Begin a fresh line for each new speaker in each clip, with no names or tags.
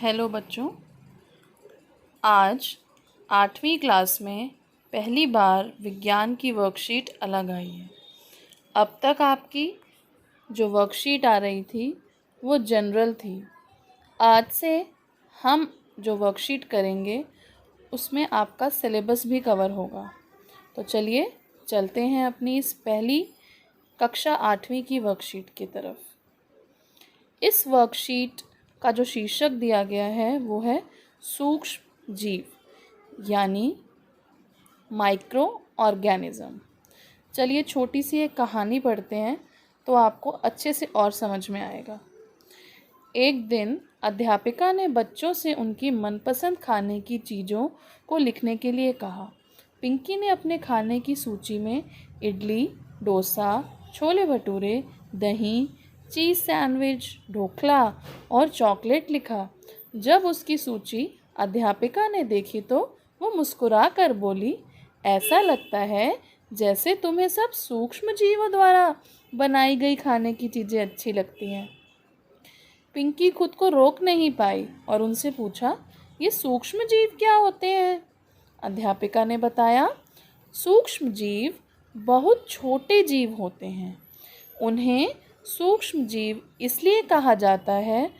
Hello बच्चों, आज 8वीं क्लास में पहली बार विज्ञान की वर्कशीट अलग आई है। अब तक आपकी जो वर्कशीट आ रही थी वो जनरल थी। आज से हम जो वर्कशीट करेंगे उसमें आपका सिलेबस भी कवर होगा। तो चलिए चलते हैं अपनी इस पहली कक्षा 8वीं की वर्कशीट की तरफ। इस वर्कशीट का जो शीर्षक दिया गया है वो है सूक्ष्म जीव यानी माइक्रो ऑर्गेनिज्म। चलिए छोटी सी एक कहानी पढ़ते हैं तो आपको अच्छे से और समझ में आएगा। एक दिन अध्यापिका ने बच्चों से उनकी मनपसंद खाने की चीज़ों को लिखने के लिए कहा। पिंकी ने अपने खाने की सूची में इडली, डोसा, छोले भटूरे, दही, चीज़ सैंडविच, ढोकला और चॉकलेट लिखा। जब उसकी सूची अध्यापिका ने देखी तो वो मुस्कुरा कर बोली, ऐसा लगता है जैसे तुम्हें सब सूक्ष्म जीवों द्वारा बनाई गई खाने की चीज़ें अच्छी लगती हैं। पिंकी खुद को रोक नहीं पाई और उनसे पूछा, ये सूक्ष्म जीव क्या होते हैं? अध्यापिका ने बताया, सूक्ष्म जीव बहुत छोटे जीव होते हैं। उन्हें सूक्ष्म जीव इसलिए कहा जाता है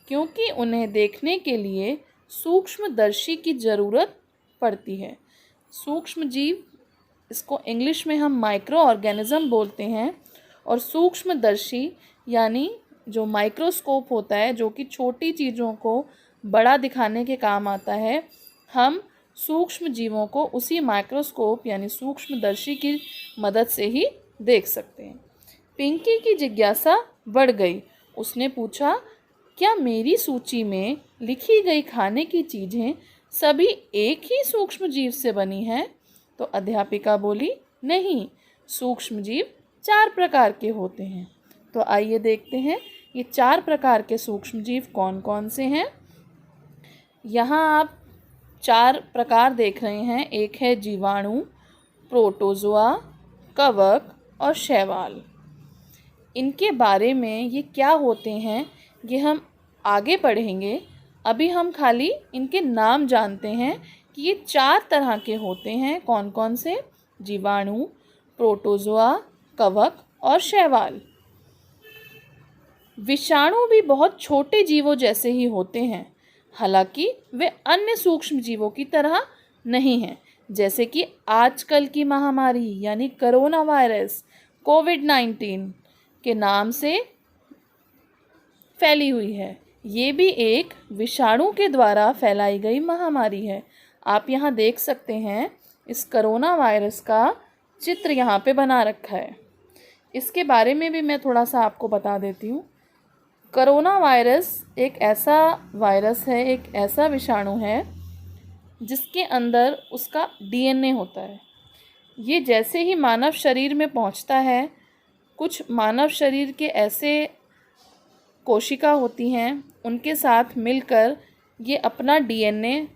क्योंकि उन्हें देखने के लिए सूक्ष्मदर्शी की ज़रूरत पड़ती है। सूक्ष्म जीव, इसको इंग्लिश में हम माइक्रो ऑर्गेनिज्म बोलते हैं, और सूक्ष्मदर्शी यानी जो माइक्रोस्कोप होता है जो कि छोटी चीज़ों को बड़ा दिखाने के काम आता है, हम सूक्ष्म जीवों को उसी माइक्रोस्कोप यानी सूक्ष्मदर्शी की मदद से ही देख सकते हैं। पिंकी की जिज्ञासा बढ़ गई। उसने पूछा, क्या मेरी सूची में लिखी गई खाने की चीज़ें सभी एक ही सूक्ष्म जीव से बनी हैं? तो अध्यापिका बोली, नहीं, सूक्ष्म जीव 4 प्रकार के होते हैं। तो आइए देखते हैं ये 4 प्रकार के सूक्ष्म जीव कौन कौन से हैं। यहाँ आप 4 प्रकार देख रहे हैं। एक है जीवाणु, प्रोटोजोआ, कवक और शैवाल। इनके बारे में ये क्या होते हैं ये हम आगे पढ़ेंगे। अभी हम खाली इनके नाम जानते हैं कि ये 4 तरह के होते हैं। कौन कौन से? जीवाणु, प्रोटोजोआ, कवक और शैवाल। विषाणु भी बहुत छोटे जीवों जैसे ही होते हैं, हालांकि वे अन्य सूक्ष्म जीवों की तरह नहीं हैं। जैसे कि आजकल की महामारी यानी कोरोना वायरस कोविड-19 के नाम से फैली हुई है। ये भी एक विषाणु के द्वारा फैलाई गई महामारी है। आप यहाँ देख सकते हैं इस कोरोना वायरस का चित्र यहाँ पे बना रखा है। इसके बारे में भी मैं थोड़ा सा आपको बता देती हूँ। कोरोना वायरस एक ऐसा वायरस है, एक ऐसा विषाणु है जिसके अंदर उसका डीएनए होता है। ये जैसे ही मानव शरीर में पहुँचता है, कुछ मानव शरीर के ऐसे कोशिका होती हैं, उनके साथ मिलकर ये अपना डीएनए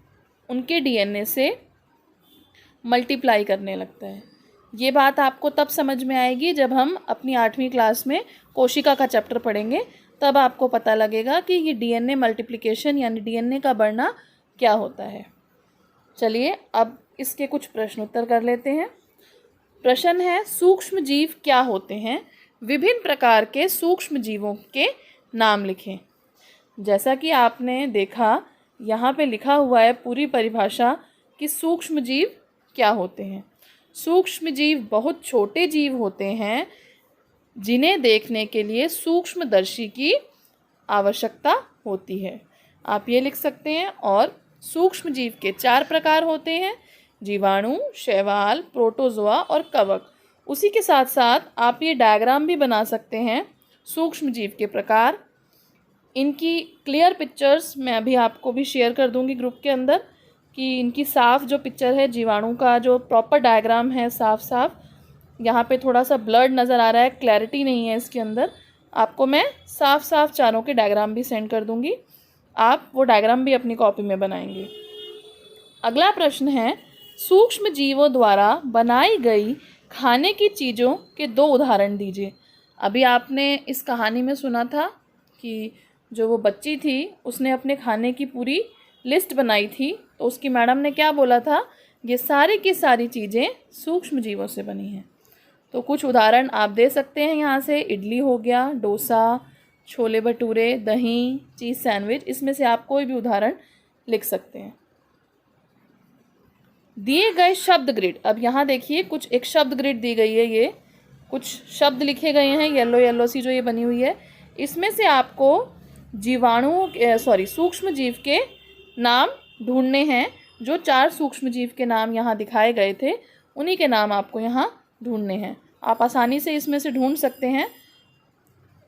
उनके डीएनए से मल्टीप्लाई करने लगता है। ये बात आपको तब समझ में आएगी जब हम अपनी 8वीं क्लास में कोशिका का चैप्टर पढ़ेंगे। तब आपको पता लगेगा कि ये डीएनए मल्टीप्लिकेशन यानी डीएनए का बढ़ना क्या होता है। चलिए अब इसके कुछ प्रश्न उत्तर कर लेते हैं। प्रश्न है, सूक्ष्म जीव क्या होते हैं? विभिन्न प्रकार के सूक्ष्म जीवों के नाम लिखें। जैसा कि आपने देखा यहाँ पे लिखा हुआ है पूरी परिभाषा कि सूक्ष्म जीव क्या होते हैं। सूक्ष्म जीव बहुत छोटे जीव होते हैं जिन्हें देखने के लिए सूक्ष्मदर्शी की आवश्यकता होती है। आप ये लिख सकते हैं। और सूक्ष्म जीव के 4 प्रकार होते हैं, जीवाणु, शैवाल, प्रोटोजोआ और कवक। उसी के साथ साथ आप ये डायग्राम भी बना सकते हैं सूक्ष्म जीव के प्रकार। इनकी क्लियर पिक्चर्स मैं अभी आपको भी शेयर कर दूंगी ग्रुप के अंदर कि इनकी साफ जो पिक्चर है, जीवाणु का जो प्रॉपर डायग्राम है साफ साफ। यहाँ पे थोड़ा सा ब्लर्ड नज़र आ रहा है, क्लैरिटी नहीं है इसके अंदर। आपको मैं साफ साफ चारों के डायग्राम भी सेंड कर दूंगी, आप वो डायग्राम भी अपनी कॉपी में बनाएंगे। अगला प्रश्न है, सूक्ष्म जीवों द्वारा बनाई गई खाने की चीज़ों के 2 उदाहरण दीजिए। अभी आपने इस कहानी में सुना था कि जो वो बच्ची थी उसने अपने खाने की पूरी लिस्ट बनाई थी, तो उसकी मैडम ने क्या बोला था, ये सारी की सारी चीज़ें सूक्ष्म जीवों से बनी हैं। तो कुछ उदाहरण आप दे सकते हैं यहाँ से, इडली हो गया, डोसा, छोले भटूरे, दही, चीज़ सैंडविच, इसमें से आप कोई भी उदाहरण लिख सकते हैं। दिए गए शब्द ग्रिड, अब यहाँ देखिए कुछ एक शब्द ग्रिड दी गई है, ये कुछ शब्द लिखे गए हैं येलो येलो सी जो ये बनी हुई है। इसमें से आपको सूक्ष्म जीव के नाम ढूंढने हैं। जो 4 सूक्ष्म जीव के नाम यहाँ दिखाए गए थे उन्हीं के नाम आपको यहाँ ढूंढने हैं। आप आसानी से इसमें से ढूंढ सकते हैं।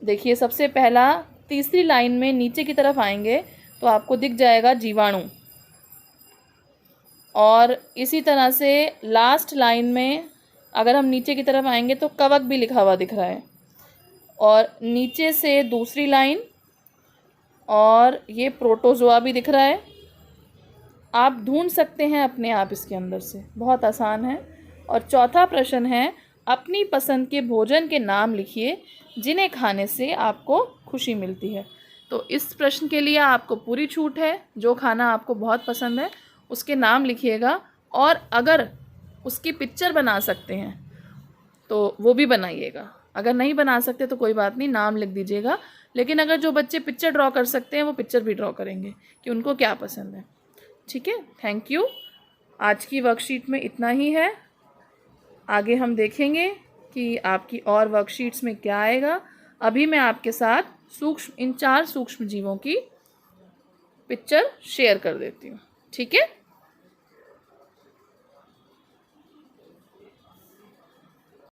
देखिए सबसे पहला तीसरी लाइन में नीचे की तरफ आएंगे तो आपको दिख जाएगा जीवाणु, और इसी तरह से लास्ट लाइन में अगर हम नीचे की तरफ आएंगे तो कवक भी लिखा हुआ दिख रहा है, और नीचे से दूसरी लाइन, और ये प्रोटोजोआ भी दिख रहा है। आप ढूंढ सकते हैं अपने आप इसके अंदर से, बहुत आसान है। और चौथा प्रश्न है, अपनी पसंद के भोजन के नाम लिखिए जिन्हें खाने से आपको खुशी मिलती है। तो इस प्रश्न के लिए आपको पूरी छूट है। जो खाना आपको बहुत पसंद है उसके नाम लिखिएगा, और अगर उसकी पिक्चर बना सकते हैं तो वो भी बनाइएगा। अगर नहीं बना सकते तो कोई बात नहीं, नाम लिख दीजिएगा। लेकिन अगर जो बच्चे पिक्चर ड्रॉ कर सकते हैं वो पिक्चर भी ड्रॉ करेंगे कि उनको क्या पसंद है। ठीक है, थैंक यू। आज की वर्कशीट में इतना ही है। आगे हम देखेंगे कि आपकी और वर्कशीट्स में क्या आएगा। अभी मैं आपके साथ इन 4 सूक्ष्म जीवों की पिक्चर शेयर कर देती हूँ। ठीक है।